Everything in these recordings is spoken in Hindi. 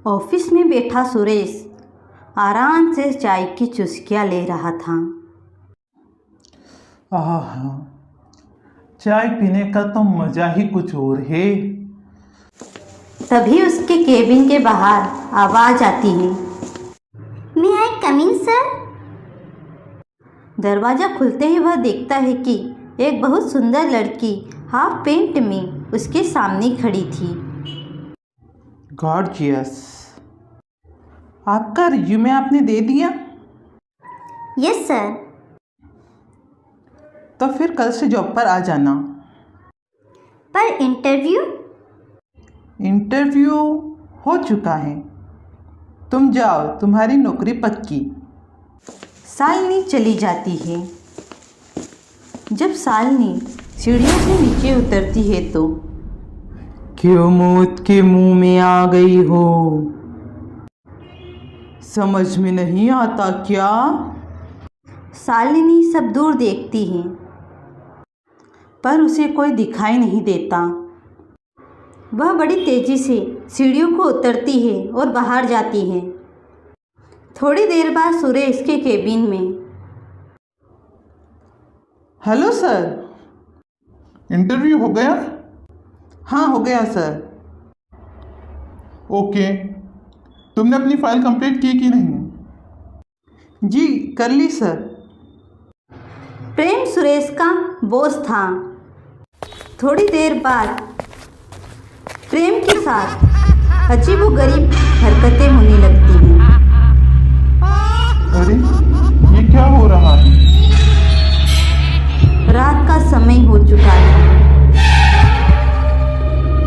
ऑफिस में बैठा सुरेश आराम से चाय की चुस्कियां ले रहा था। आह, चाय पीने का तो मजा ही कुछ और है। तभी उसके केबिन के बाहर आवाज आती है, मे आई कम इन सर? दरवाजा खुलते ही वह देखता है कि एक बहुत सुंदर लड़की हाफ पेंट में उसके सामने खड़ी थी। गॉर्जियस, आपका रिज्यूमे आपने दे दिया? Yes sir. तो फिर कल से जॉब पर आ जाना। पर इंटरव्यू हो चुका है, तुम जाओ, तुम्हारी नौकरी पक्की। शालिनी चली जाती है। जब शालिनी सीढ़ियों से नीचे उतरती है तो क्यों मौत के मुंह में आ गई हो? समझ में नहीं आता क्या? शालिनी सब दूर देखती है पर उसे कोई दिखाई नहीं देता। वह बड़ी तेजी से सीढ़ियों को उतरती है और बाहर जाती है। थोड़ी देर बाद सुरेश के केबिन में। हेलो सर, इंटरव्यू हो गया? हाँ हो गया सर। ओके, तुमने अपनी फाइल कंप्लीट की कि नहीं? जी कर ली सर। प्रेम सुरेश का बॉस था। थोड़ी देर बाद प्रेम के साथ अजीबोगरीब हरकतें होने लगती हैं। अरे ये क्या हो रहा है? रात का समय हो चुका है।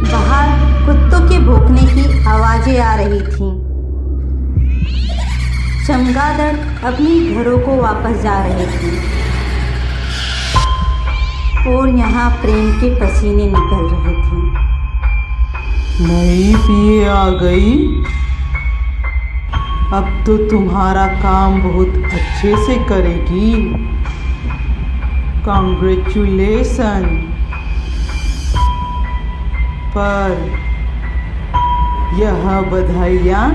बाहर कुत्तों के भौंकने की आवाजें आ रही थीं। चमगादड़ अपनी घरों को वापस जा रहे थे और यहाँ प्रेम के पसीने निकल रहे थे। नई पिए आ गई। अब तो तुम्हारा काम बहुत अच्छे से करेगी। कांग्रेचुलेसन। पर यह बधाइयाँ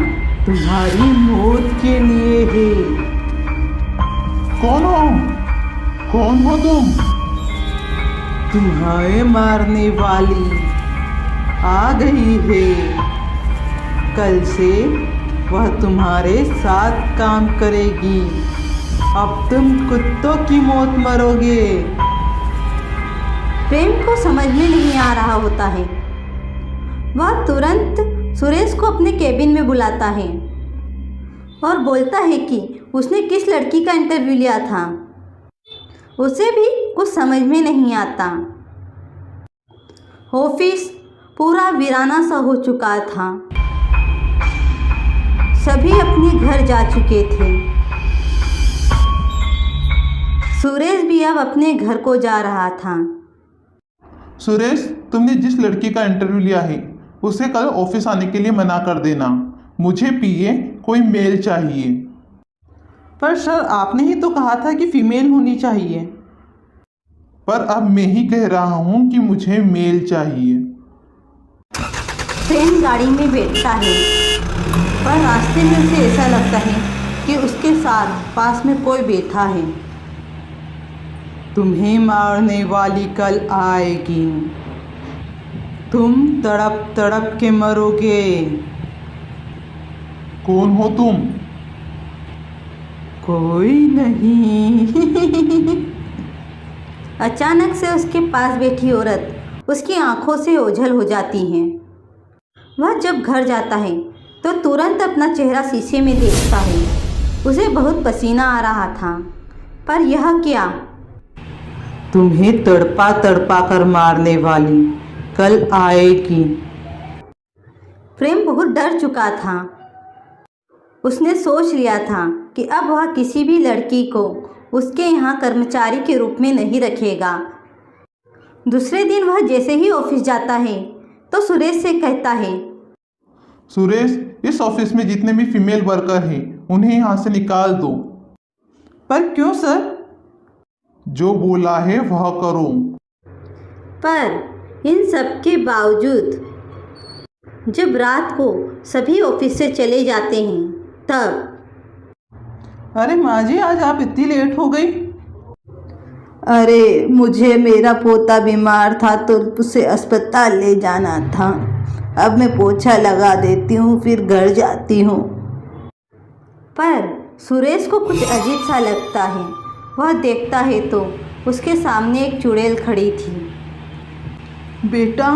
तुम्हारी मौत के लिए है। कौन हो? कौन हो तुम? तुम्हें मारने वाली आ गई है। कल से वह तुम्हारे साथ काम करेगी। अब तुम कुत्तों की मौत मरोगे। प्रेम को समझ में नहीं आ रहा होता है। वह तुरंत सुरेश को अपने केबिन में बुलाता है और बोलता है कि उसने किस लड़की का इंटरव्यू लिया था। उसे भी कुछ समझ में नहीं आता। ऑफिस पूरा वीराना सा हो चुका था। सभी अपने घर जा चुके थे। सुरेश भी अब अपने घर को जा रहा था। सुरेश, तुमने जिस लड़की का इंटरव्यू लिया है उसे कल ऑफिस आने के लिए मना कर देना। मुझे पीए कोई मेल चाहिए। पर सर आपने ही तो कहा था कि फीमेल होनी चाहिए। पर अब मैं ही कह रहा हूँ कि मुझे मेल चाहिए। ट्रेन गाड़ी में बैठता है पर रास्ते में उसे ऐसा लगता है कि उसके साथ पास में कोई बैठा है। तुम्हें मारने वाली कल आएगी। तुम तड़प तड़प के मरोगे। कौन हो तुम? कोई नहीं। अचानक से उसके पास बैठी औरत उसकी आंखों से ओझल हो जाती है। वह जब घर जाता है तो तुरंत अपना चेहरा शीशे में देखता है। उसे बहुत पसीना आ रहा था। पर यह क्या? तुम्हें तड़पा तड़पा कर मारने वाली कल आएगी। प्रेम बहुत डर चुका था। उसने सोच लिया था कि अब वह किसी भी लड़की को उसके यहाँ कर्मचारी के रूप में नहीं रखेगा। दूसरे दिन वह जैसे ही ऑफिस जाता है तो सुरेश से कहता है, सुरेश, इस ऑफिस में जितने भी फीमेल वर्कर हैं उन्हें यहाँ से निकाल दो। पर क्यों सर? जो बोला है वह करो। पर इन सब के बावजूद जब रात को सभी ऑफिस से चले जाते हैं तब। अरे माँ जी, आज आप इतनी लेट हो गई? अरे मुझे मेरा पोता बीमार था तो उसे अस्पताल ले जाना था। अब मैं पोछा लगा देती हूँ फिर घर जाती हूँ। पर सुरेश को कुछ अजीब सा लगता है। वह देखता है तो उसके सामने एक चुड़ैल खड़ी थी। बेटा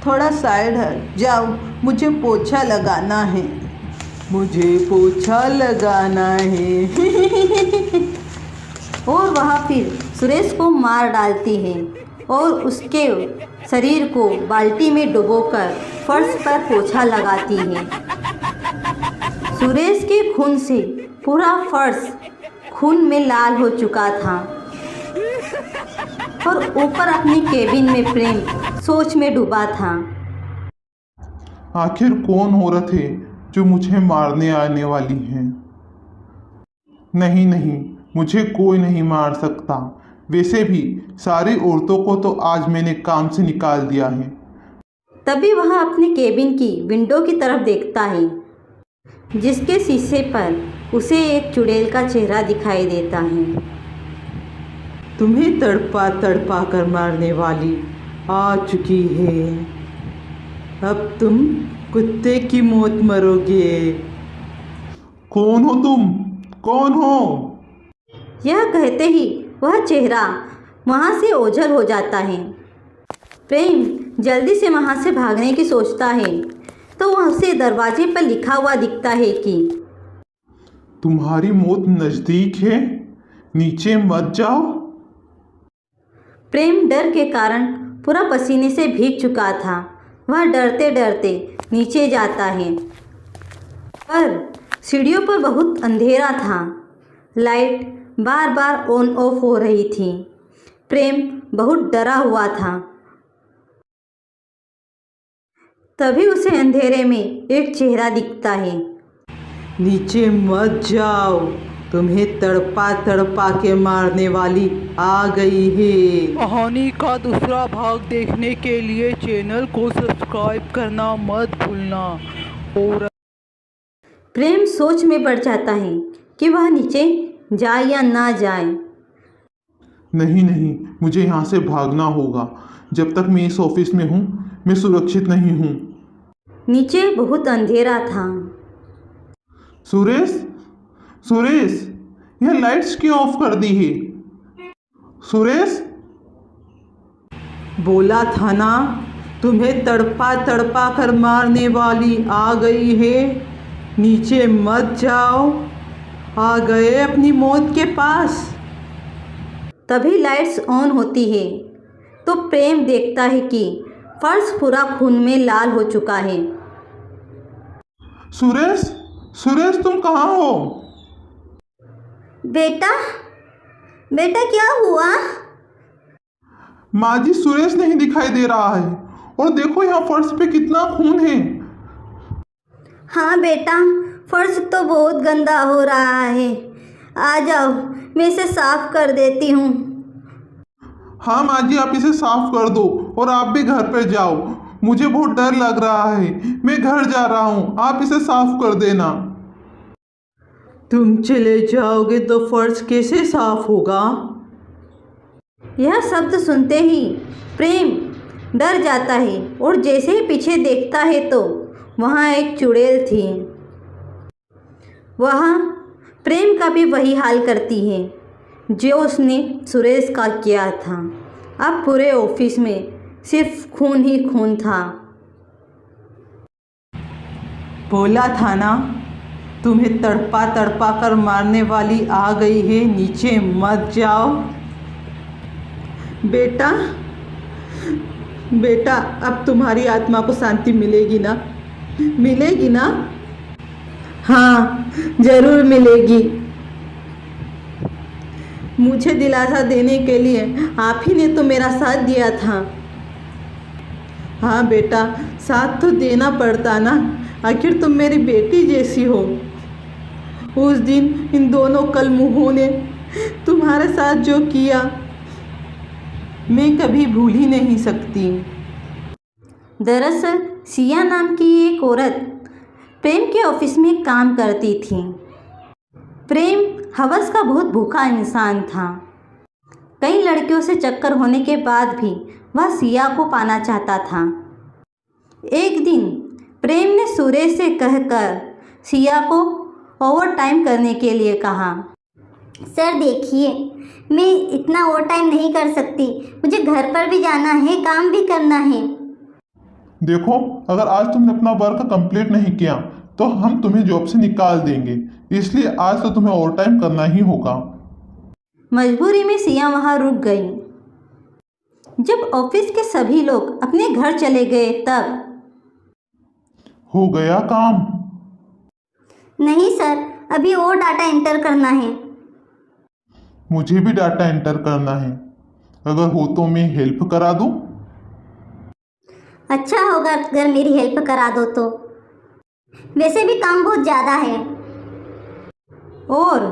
थोड़ा साइड हट जाओ, मुझे पोछा लगाना है, मुझे पोछा लगाना है। और वह फिर सुरेश को मार डालती है और उसके शरीर को बाल्टी में डुबोकर फर्श पर पोछा लगाती है। सुरेश के खून से पूरा फर्श खून में लाल हो चुका था और ऊपर अपनी केबिन में प्रेम सोच में डूबा था। आखिर कौन औरत है जो मुझे मारने आने वाली है? नहीं नहीं, मुझे कोई नहीं मार सकता। वैसे भी सारी औरतों को तो आज मैंने काम से निकाल दिया है। तभी वह अपने केबिन की विंडो की तरफ देखता है, जिसके शीशे पर उसे एक चुड़ैल का चेहरा दिखाई देता है। तुम्हें तड़पा तड़पा कर मारने वाली आ चुकी है। अब तुम कुत्ते की मौत मरोगे। कौन हो तुम? कौन हो? यह कहते ही वह चेहरा वहाँ से ओझल हो जाता है। प्रेम जल्दी से वहाँ से भागने की सोचता है तो वह उसे दरवाजे पर लिखा हुआ दिखता है कि तुम्हारी मौत नज़दीक है, नीचे मत जाओ। प्रेम डर के कारण पूरा पसीने से भीग चुका था। वह डरते डरते नीचे जाता है पर सीढ़ियों पर बहुत अंधेरा था। Light bar bar on off हो रही थी। प्रेम बहुत डरा हुआ था। तभी उसे अंधेरे में एक चेहरा दिखता है। नीचे मत जाओ, तुम्हें तड़पा तड़पा के मारने वाली आ गई है। कहानी का दूसरा भाग देखने के लिए चैनल को सब्सक्राइब करना मत भूलना। और प्रेम सोच में पड़ जाता है कि वह नीचे जाए या ना जाए। नहीं नहीं, मुझे यहाँ से भागना होगा। जब तक मैं इस ऑफिस में हूँ मैं सुरक्षित नहीं हूँ। नीचे बहुत अंधेरा था। सुरेश, सुरेश, यह लाइट्स क्यों ऑफ कर दी है? सुरेश, बोला था ना, तुम्हें तड़पा तड़पा कर मारने वाली आ गई है। नीचे मत जाओ, आ गए अपनी मौत के पास। तभी लाइट्स ऑन होती है तो प्रेम देखता है कि फर्श पूरा खून में लाल हो चुका है। सुरेश, सुरेश, तुम कहाँ हो? बेटा बेटा क्या हुआ? माँ जी, सुरेश नहीं दिखाई दे रहा है। और देखो यहाँ फर्श पे कितना खून है। हाँ बेटा, फर्श तो बहुत गंदा हो रहा है। आ जाओ, मैं इसे साफ कर देती हूँ। हाँ माँ जी, आप इसे साफ कर दो और आप भी घर पर जाओ। मुझे बहुत डर लग रहा है, मैं घर जा रहा हूँ। आप इसे साफ कर देना। तुम चले जाओगे तो फर्श कैसे साफ होगा? यह शब्द सुनते ही प्रेम डर जाता है और जैसे ही पीछे देखता है तो वहाँ एक चुड़ैल थी। वह प्रेम का भी वही हाल करती है जो उसने सुरेश का किया था। अब पूरे ऑफिस में सिर्फ खून ही खून था। बोला था ना, तुम्हें तड़पा तड़पा कर मारने वाली आ गई है। नीचे मत जाओ। बेटा बेटा, अब तुम्हारी आत्मा को शांति मिलेगी ना? मिलेगी ना? हाँ, ज़रूर मिलेगी। मुझे दिलासा देने के लिए आप ही ने तो मेरा साथ दिया था। हाँ बेटा, साथ तो देना पड़ता ना, आखिर तुम मेरी बेटी जैसी हो। उस दिन इन दोनों कलमुहों ने तुम्हारे साथ जो किया मैं कभी भूल ही नहीं सकती। दरअसल सिया नाम की एक औरत प्रेम के ऑफिस में काम करती थी। प्रेम हवस का बहुत भूखा इंसान था। कई लड़कियों से चक्कर होने के बाद भी वह सिया को पाना चाहता था। एक दिन प्रेम ने सुरेश से कहकर सिया को ओवर टाइम करने के लिए कहा। सर देखिए, मैं इतना ओवर टाइम नहीं कर सकती, मुझे घर पर भी जाना है, काम भी करना है। देखो, अगर आज तुमने अपना वर्क कंप्लीट नहीं किया तो हम तुम्हें जॉब से निकाल देंगे, इसलिए आज तो तुम्हें ओवर टाइम करना ही होगा। मजबूरी में सिया वहाँ रुक गई। जब ऑफिस के सभी लोग अपने घर चले गए तब हो गया काम? नहीं सर, अभी और डाटा एंटर करना है। मुझे भी डाटा एंटर करना है, अगर हो तो मैं हेल्प करा दूं? अच्छा होगा अगर मेरी हेल्प करा दो तो, वैसे भी काम बहुत ज़्यादा है। और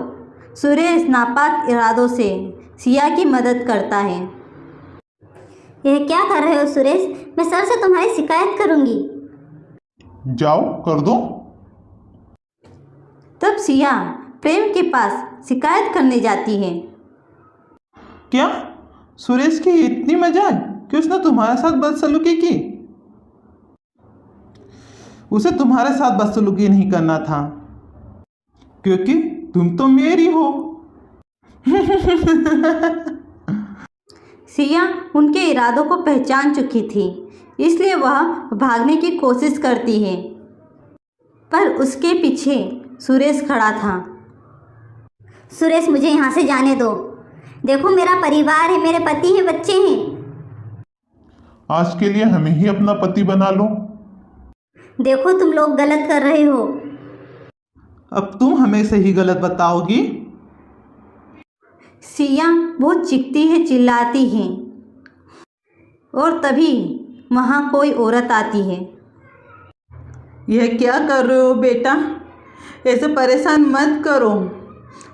सुरेश नापाक इरादों से सिया की मदद करता है। यह क्या कर रहे हो सुरेश? मैं सर से तुम्हारी शिकायत करूंगी। जाओ कर दो। तब सिया प्रेम के पास शिकायत करने जाती है। क्या सुरेश की इतनी मजाक कि उसने तुम्हारे साथ बदसलूकी की? उसे तुम्हारे साथ बदसलूकी नहीं करना था, क्योंकि तुम तो मेरी हो। सिया उनके इरादों को पहचान चुकी थी, इसलिए वह भागने की कोशिश करती है, पर उसके पीछे सुरेश खड़ा था। सुरेश, मुझे यहाँ से जाने दो। देखो, मेरा परिवार है, मेरे पति हैं, बच्चे हैं। आज के लिए हमें ही अपना पति बना लो। देखो, तुम लोग गलत कर रहे हो। अब तुम हमें से ही गलत बताओगी? सिया बहुत चीखती है, चिल्लाती है, और तभी वहाँ कोई औरत आती है। यह क्या कर रहे हो बेटा? ऐसे परेशान मत करो,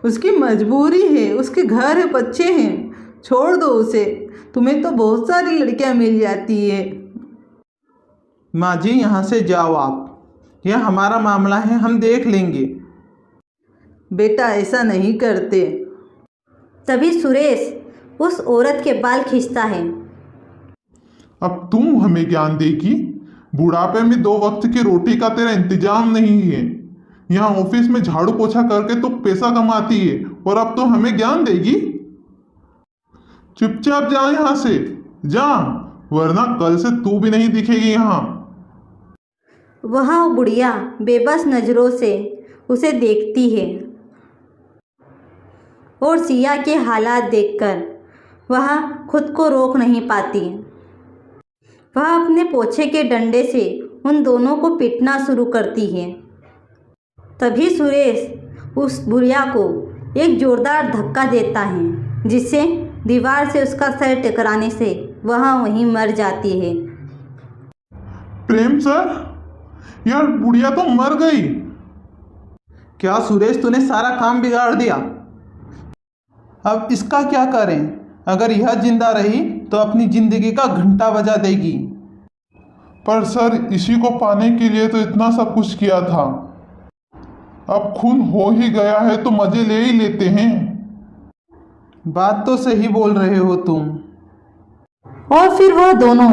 उसकी मजबूरी है, उसके घर है, बच्चे हैं, छोड़ दो उसे। तुम्हें तो बहुत सारी लड़कियां मिल जाती है। माँ जी, यहाँ से जाओ आप, यह हमारा मामला है, हम देख लेंगे। बेटा ऐसा नहीं करते। तभी सुरेश उस औरत के बाल खींचता है। अब तुम हमें ज्ञान देगी? बुढ़ापे में 2 वक्त की रोटी का तेरा इंतजाम नहीं है। यहाँ ऑफिस में झाड़ू पोछा करके तो पैसा कमाती है, और अब तो हमें ज्ञान देगी? चुपचाप जा यहाँ से, जा, वरना कल से तू भी नहीं दिखेगी यहाँ। वह बुढ़िया बेबस नज़रों से उसे देखती है, और सिया के हालात देखकर वह खुद को रोक नहीं पाती। वह अपने पोछे के डंडे से उन दोनों को पीटना शुरू करती है। तभी सुरेश उस बुढ़िया को एक जोरदार धक्का देता है, जिससे दीवार से उसका सर टकराने से वह वहीं मर जाती है। प्रेम सर, यार बुढ़िया तो मर गई। क्या सुरेश, तूने सारा काम बिगाड़ दिया। अब इसका क्या करें? अगर यह जिंदा रही तो अपनी जिंदगी का घंटा बजा देगी। पर सर, इसी को पाने के लिए तो इतना सब कुछ किया था। अब खून हो ही गया है तो मजे ले ही लेते हैं। बात तो सही बोल रहे हो तुम। और फिर वह दोनों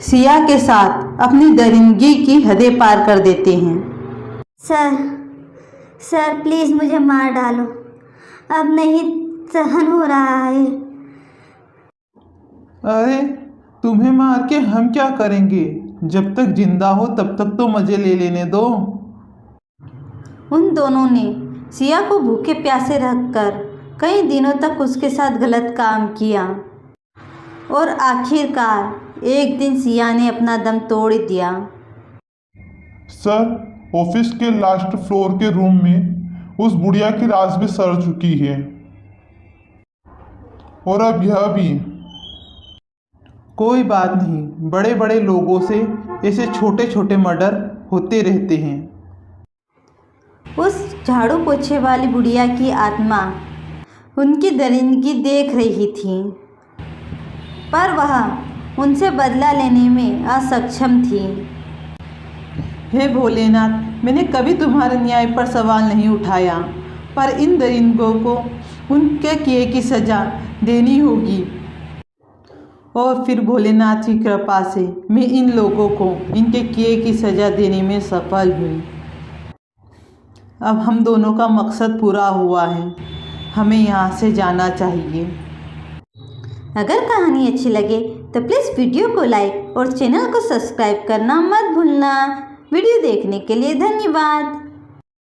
सिया के साथ अपनी दरिंदगी की हदें पार कर देते हैं। सर प्लीज़ मुझे मार डालो, अब नहीं सहन हो रहा है। अरे तुम्हें मार के हम क्या करेंगे? जब तक जिंदा हो तब तक तो मजे ले लेने दो। उन दोनों ने सिया को भूखे प्यासे रखकर कई दिनों तक उसके साथ गलत काम किया, और आखिरकार एक दिन सिया ने अपना दम तोड़ दिया। सर, ऑफिस के लास्ट फ्लोर के रूम में उस बुढ़िया की लाश भी सड़ चुकी है, और अब यह भी। कोई बात नहीं, बड़े बड़े लोगों से ऐसे छोटे छोटे मर्डर होते रहते हैं। उस झाड़ू पोछे वाली बुढ़िया की आत्मा उनकी दरिंदगी देख रही थी, पर वह उनसे बदला लेने में असक्षम थी। हे भोलेनाथ, मैंने कभी तुम्हारे न्याय पर सवाल नहीं उठाया, पर इन दरिंदों को उनके किए की सज़ा देनी होगी। और फिर भोलेनाथ की कृपा से मैं इन लोगों को इनके किए की सज़ा देने में सफल हुई। अब हम दोनों का मकसद पूरा हुआ है, हमें यहाँ से जाना चाहिए। अगर कहानी अच्छी लगे तो प्लीज़ वीडियो को लाइक और चैनल को सब्सक्राइब करना मत भूलना। वीडियो देखने के लिए धन्यवाद।